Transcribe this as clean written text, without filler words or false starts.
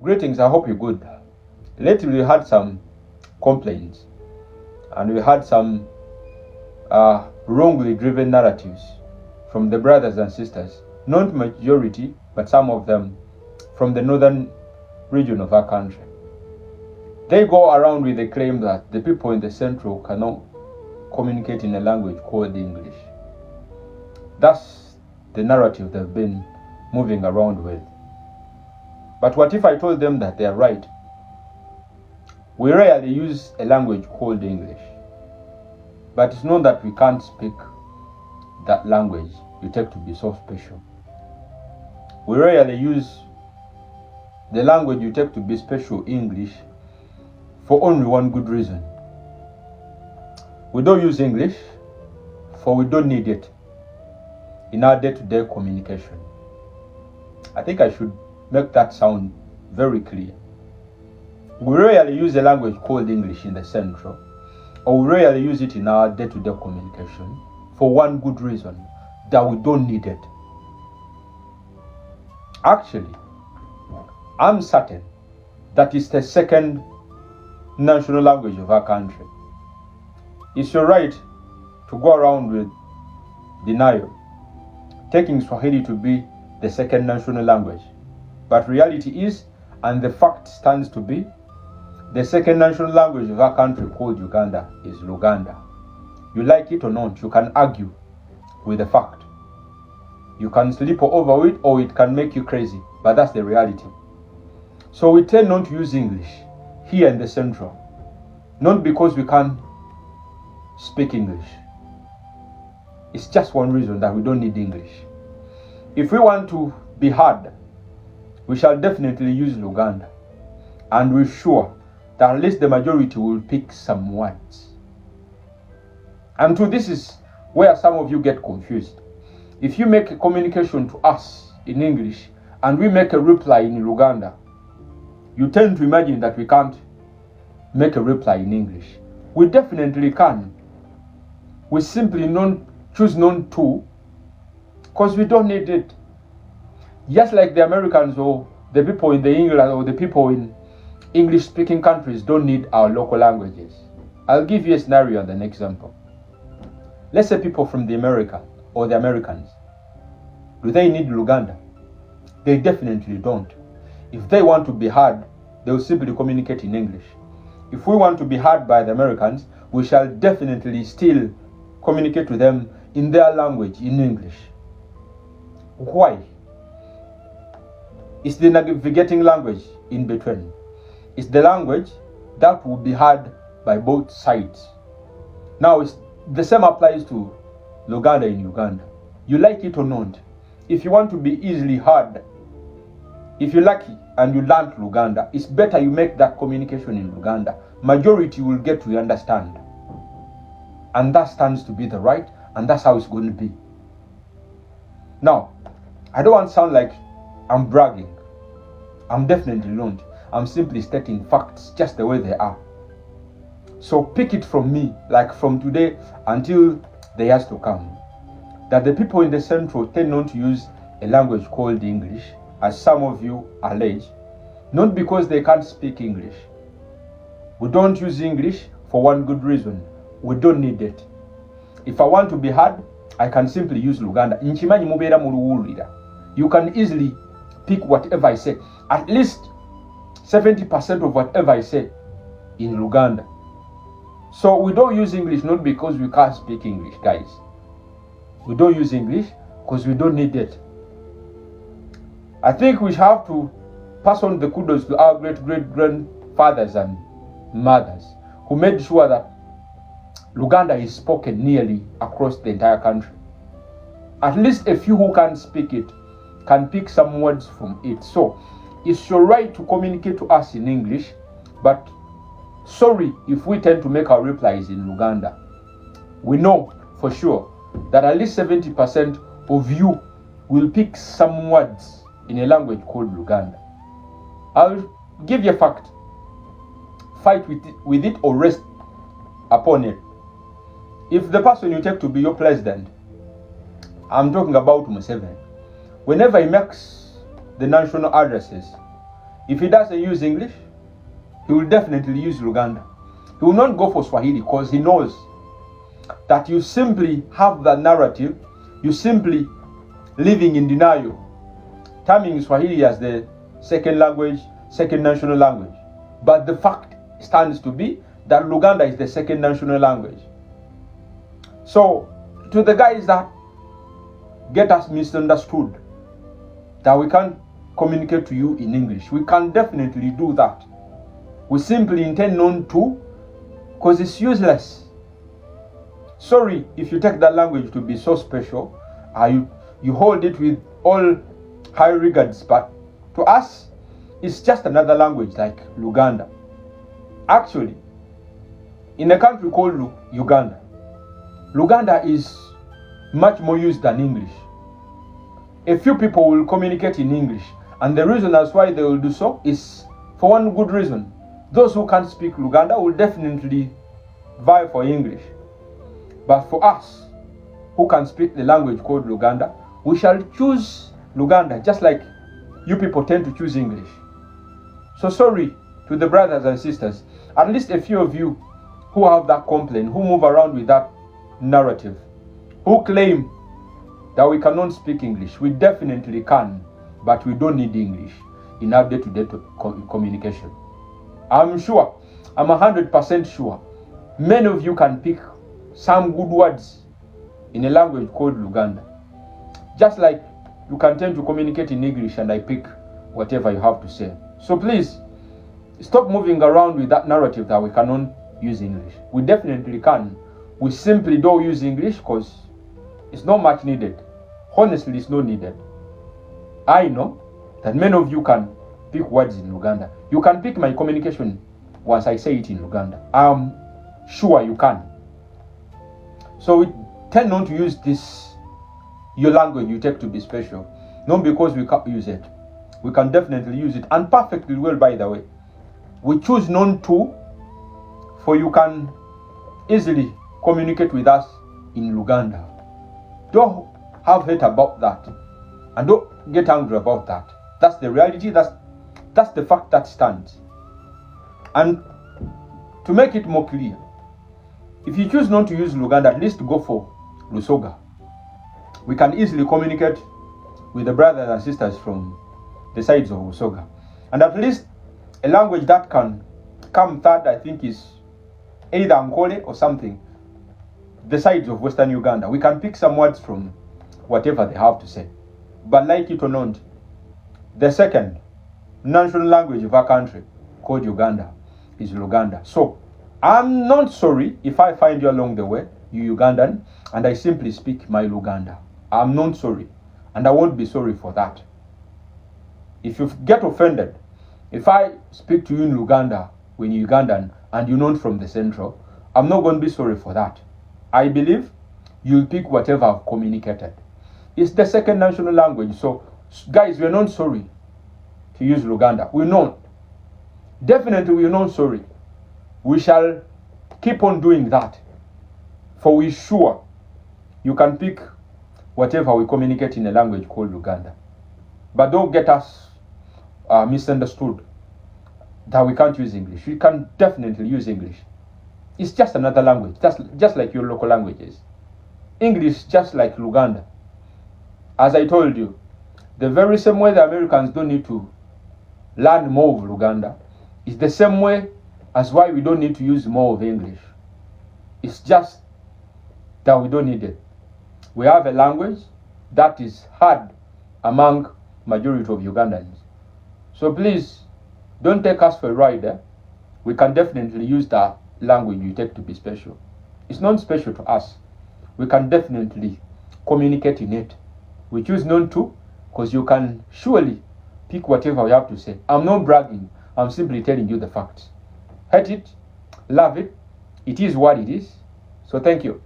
Greetings, I hope you're good. Lately we had some complaints and we had some wrongly driven narratives from the brothers and sisters, not majority, but some of them from the northern region of our country. They go around with the claim that the people in the central cannot communicate in a language called English. That's the narrative they've been moving around with. But what if I told them that they are right? We rarely use a language called English, but it's not that we can't speak that language you take to be so special. We rarely use the language you take to be special, English, for only one good reason. We don't use English for we don't need it in our day-to-day communication. I think I should make that sound very clear. We rarely use a language called English in the central, or we rarely use it in our day-to-day communication for one good reason, that we don't need it. Actually, I'm certain that it's the second national language of our country. It's your right to go around with denial, taking Swahili to be the second national language. But reality is, and the fact stands to be, the second national language of our country, called Uganda, is Luganda. You like it or not, you can argue with the fact. You can sleep over it or it can make you crazy, but that's the reality. So we tend not to use English here in the central, not because we can't speak English. It's just one reason, that we don't need English. If we want to be heard, we shall definitely use Luganda, and we're sure that at least the majority will pick some words. And so this is where some of you get confused. If you make a communication to us in English and we make a reply in Luganda, you tend to imagine that we can't make a reply in English. We definitely can. We simply choose not to, because we don't need it. Just like the Americans or the people in the England or the people in English-speaking countries don't need our local languages. I'll give you a scenario and an example. Let's say people from the America or the Americans. Do they need Luganda? They definitely don't. If they want to be heard, they will simply communicate in English. If we want to be heard by the Americans, we shall definitely still communicate to them in their language, in English. Why? It's the navigating language in between. It's the language that will be heard by both sides. Now, the same applies to Luganda in Uganda. You like it or not, if you want to be easily heard, if you're lucky and you learn Luganda, it's better you make that communication in Luganda. Majority will get to understand. And that stands to be the right, and that's how it's going to be. Now, I don't want to sound like I'm bragging. I'm definitely not. I'm simply stating facts just the way they are. So pick it from me, like from today until the years to come, that the people in the central tend not to use a language called English, as some of you allege, not because they can't speak English. We don't use English for one good reason. We don't need it. If I want to be heard, I can simply use Luganda. You can easily pick whatever I say. At least 70% of whatever I say in Luganda. So we don't use English not because we can't speak English, guys. We don't use English because we don't need it. I think we have to pass on the kudos to our great-great-grandfathers and mothers who made sure that Luganda is spoken nearly across the entire country. At least a few who can speak it can pick some words from it. So it's your right to communicate to us in English, but sorry if we tend to make our replies in Luganda. We know for sure that at least 70% of you will pick some words in a language called Luganda. I'll give you a fact. Fight with it or rest upon it. If the person you take to be your president, I'm talking about Museveni, whenever he makes the national addresses, If he doesn't use English, he will definitely use Luganda. He will not go for Swahili because he knows that you simply have the narrative, you simply living in denial, terming Swahili as the second language, second national language. But the fact stands to be that Luganda is the second national language. So, to the guys that get us misunderstood, that we can't communicate to you in English, we can definitely do that. We simply intend not to, because it's useless. Sorry if you take that language to be so special, you hold it with all high regards, but to us, it's just another language like Luganda. Actually, in a country called Uganda, Luganda is much more used than English. A few people will communicate in English, and the reason as why they will do so is for one good reason. Those who can't speak Luganda will definitely vie for English. But for us, who can speak the language called Luganda, we shall choose Luganda, just like you people tend to choose English. So sorry to the brothers and sisters, at least a few of you who have that complaint, who move around with that narrative, who claim that we cannot speak English. We definitely can, but we don't need English in our day-to-day communication. I'm sure, I'm 100% sure, many of you can pick some good words in a language called Luganda. Just like you can tend to communicate in English and I pick whatever you have to say. So please, stop moving around with that narrative that we cannot use English. We definitely can. We simply don't use English because it's not much needed. Honestly, it's not needed. I know that many of you can pick words in Luganda. You can pick my communication once I say it in Luganda. I'm sure you can. So we tend not to use this, your language you take to be special. Not because we can't use it. We can definitely use it, and perfectly well, by the way. We choose not to, for you can easily communicate with us in Luganda. Don't have hate about that, and don't get angry about that. That's the reality. That's the fact that stands. And to make it more clear, if you choose not to use Luganda, at least go for Lusoga. We can easily communicate with the brothers and sisters from the sides of Lusoga. And at least a language that can come third, I think, is either Ankole or something, the sides of Western Uganda. We can pick some words from whatever they have to say. But like it or not, the second national language of our country, called Uganda, is Luganda. So, I'm not sorry if I find you along the way, you Ugandan, and I simply speak my Luganda. I'm not sorry, and I won't be sorry for that. If you get offended, if I speak to you in Luganda when you're Ugandan and you're not from the central, I'm not going to be sorry for that. I believe you'll pick whatever I've communicated. It's the second national language. So, guys, we're not sorry to use Luganda. We're not. Definitely, we're not sorry. We shall keep on doing that. For we're sure you can pick whatever we communicate in a language called Luganda. But don't get us misunderstood that we can't use English. We can definitely use English. It's just another language, just like your local languages. English, just like Luganda. As I told you, the very same way the Americans don't need to learn more of Luganda is the same way as why we don't need to use more of English. It's just that we don't need it. We have a language that is heard among majority of Ugandans. So please, don't take us for a ride. We can definitely use that language you take to be special. It's not special to us. We can definitely communicate in it. We choose not to, because you can surely pick whatever you have to say. I'm not bragging. I'm simply telling you the facts. Hate it, love it. It is what it is. So thank you.